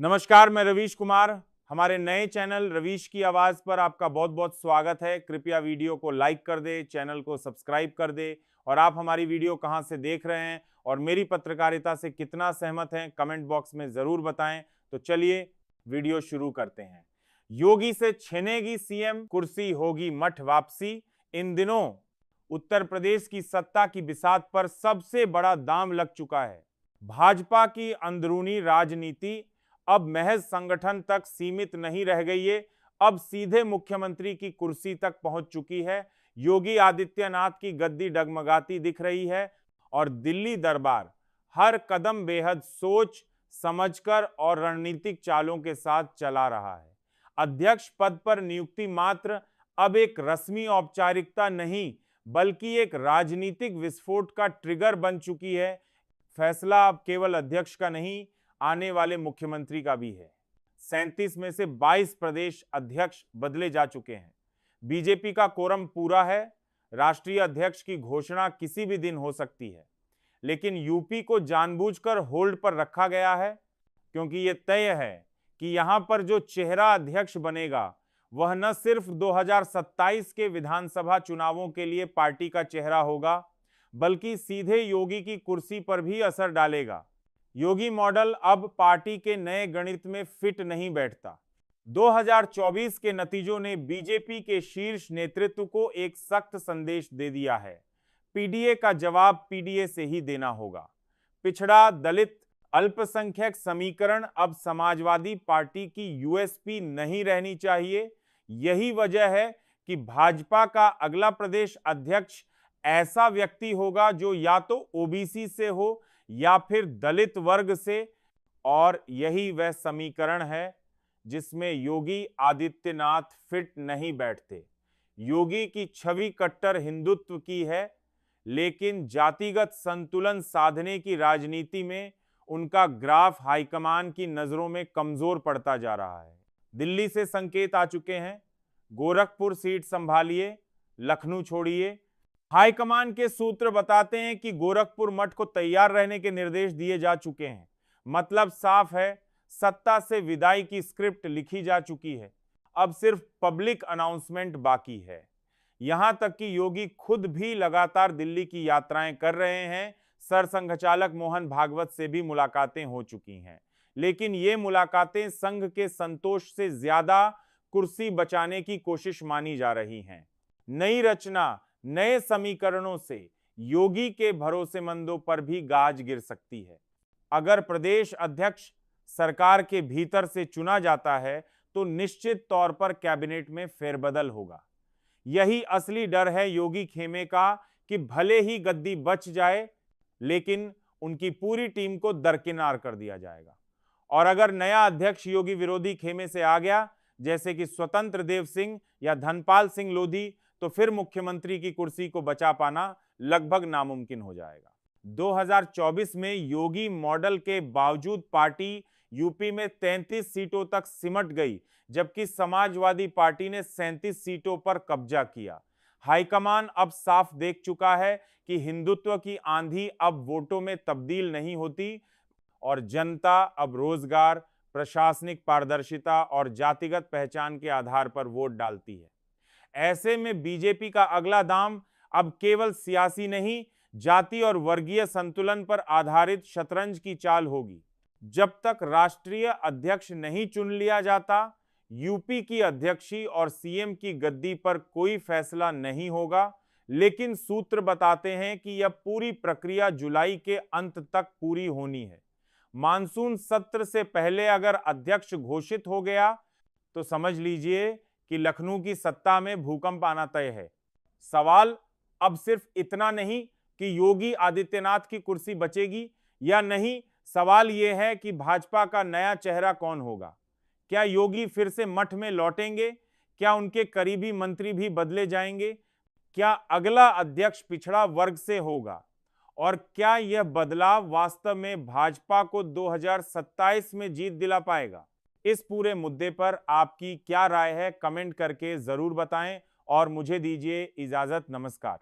नमस्कार, मैं रवीश कुमार। हमारे नए चैनल रवीश की आवाज पर आपका बहुत बहुत स्वागत है। कृपया वीडियो को लाइक कर दे, चैनल को सब्सक्राइब कर दे और आप हमारी वीडियो कहां से देख रहे हैं और मेरी पत्रकारिता से कितना सहमत हैं कमेंट बॉक्स में जरूर बताएं। तो चलिए वीडियो शुरू करते हैं। योगी से छिनेगी सीएम कुर्सी, होगी मठ वापसी। इन दिनों उत्तर प्रदेश की सत्ता की बिसात पर सबसे बड़ा दांव लग चुका है। भाजपा की अंदरूनी राजनीति अब महज संगठन तक सीमित नहीं रह गई है, अब सीधे मुख्यमंत्री की कुर्सी तक पहुंच चुकी है। योगी आदित्यनाथ की गद्दी डगमगाती दिख रही है और दिल्ली दरबार हर कदम बेहद सोच समझकर और रणनीतिक चालों के साथ चला रहा है। अध्यक्ष पद पर नियुक्ति मात्र अब एक रस्मी औपचारिकता नहीं, बल्कि एक राजनीतिक विस्फोट का ट्रिगर बन चुकी है। फैसला अब केवल अध्यक्ष का नहीं, आने वाले मुख्यमंत्री का भी है। 37 में से 22 प्रदेश अध्यक्ष बदले जा चुके हैं। बीजेपी का कोरम पूरा है। राष्ट्रीय अध्यक्ष की घोषणा किसी भी दिन हो सकती है, लेकिन यूपी को जानबूझकर होल्ड पर रखा गया है, क्योंकि यह तय है कि यहां पर जो चेहरा अध्यक्ष बनेगा वह न सिर्फ 2027 के विधानसभा चुनावों के लिए पार्टी का चेहरा होगा, बल्कि सीधे योगी की कुर्सी पर भी असर डालेगा। योगी मॉडल अब पार्टी के नए गणित में फिट नहीं बैठता। 2024 के नतीजों ने बीजेपी के शीर्ष नेतृत्व को एक सख्त संदेश दे दिया है। पीडीए का जवाब पीडीए से ही देना होगा। पिछड़ा, दलित, अल्पसंख्यक समीकरण अब समाजवादी पार्टी की यूएसपी नहीं रहनी चाहिए। यही वजह है कि भाजपा का अगला प्रदेश अध्यक्ष ऐसा व्यक्ति होगा जो या तो ओबीसी से हो या फिर दलित वर्ग से, और यही वह समीकरण है जिसमें योगी आदित्यनाथ फिट नहीं बैठते। योगी की छवि कट्टर हिंदुत्व की है, लेकिन जातिगत संतुलन साधने की राजनीति में उनका ग्राफ हाईकमान की नजरों में कमजोर पड़ता जा रहा है। दिल्ली से संकेत आ चुके हैं, गोरखपुर सीट संभालिए, लखनऊ छोड़िए। हाईकमान के सूत्र बताते हैं कि गोरखपुर मठ को तैयार रहने के निर्देश दिए जा चुके हैं। मतलब साफ है, सत्ता से विदाई की स्क्रिप्ट लिखी जा चुकी है। अब सिर्फ पब्लिक अनाउंसमेंट बाकी है। यहां तक कि योगी खुद भी लगातार दिल्ली की यात्राएं कर रहे हैं। सरसंघचालक मोहन भागवत से भी मुलाकातें हो चुकी हैं, लेकिन ये मुलाकातें संघ के संतोष से ज्यादा कुर्सी बचाने की कोशिश मानी जा रही हैं। नई रचना, नए समीकरणों से योगी के भरोसेमंदों पर भी गाज गिर सकती है। अगर प्रदेश अध्यक्ष सरकार के भीतर से चुना जाता है तो निश्चित तौर पर कैबिनेट में फेरबदल होगा। यही असली डर है योगी खेमे का कि भले ही गद्दी बच जाए, लेकिन उनकी पूरी टीम को दरकिनार कर दिया जाएगा। और अगर नया अध्यक्ष योगी विरोधी खेमे से आ गया, जैसे कि स्वतंत्र देव सिंह या धनपाल सिंह लोधी, तो फिर मुख्यमंत्री की कुर्सी को बचा पाना लगभग नामुमकिन हो जाएगा। 2024 में योगी मॉडल के बावजूद पार्टी यूपी में 33 सीटों तक सिमट गई, जबकि समाजवादी पार्टी ने 37 सीटों पर कब्जा किया। हाईकमान अब साफ देख चुका है कि हिंदुत्व की आंधी अब वोटों में तब्दील नहीं होती और जनता अब रोजगार, प्रशासनिक पारदर्शिता और जातिगत पहचान के आधार पर वोट डालती है। ऐसे में बीजेपी का अगला दांव अब केवल सियासी नहीं, जाति और वर्गीय संतुलन पर आधारित शतरंज की चाल होगी। जब तक राष्ट्रीय अध्यक्ष नहीं चुन लिया जाता, यूपी की अध्यक्षी और सीएम की गद्दी पर कोई फैसला नहीं होगा। लेकिन सूत्र बताते हैं कि यह पूरी प्रक्रिया जुलाई के अंत तक पूरी होनी है। मानसून सत्र से पहले अगर अध्यक्ष घोषित हो गया तो समझ लीजिए कि लखनऊ की सत्ता में भूकंप आना तय है। सवाल अब सिर्फ इतना नहीं कि योगी आदित्यनाथ की कुर्सी बचेगी या नहीं, सवाल यह है कि भाजपा का नया चेहरा कौन होगा। क्या योगी फिर से मठ में लौटेंगे? क्या उनके करीबी मंत्री भी बदले जाएंगे? क्या अगला अध्यक्ष पिछड़ा वर्ग से होगा? और क्या यह बदलाव वास्तव में भाजपा को 2027 में जीत दिला पाएगा? इस पूरे मुद्दे पर आपकी क्या राय है, कमेंट करके जरूर बताएं और मुझे दीजिए इजाजत। नमस्कार।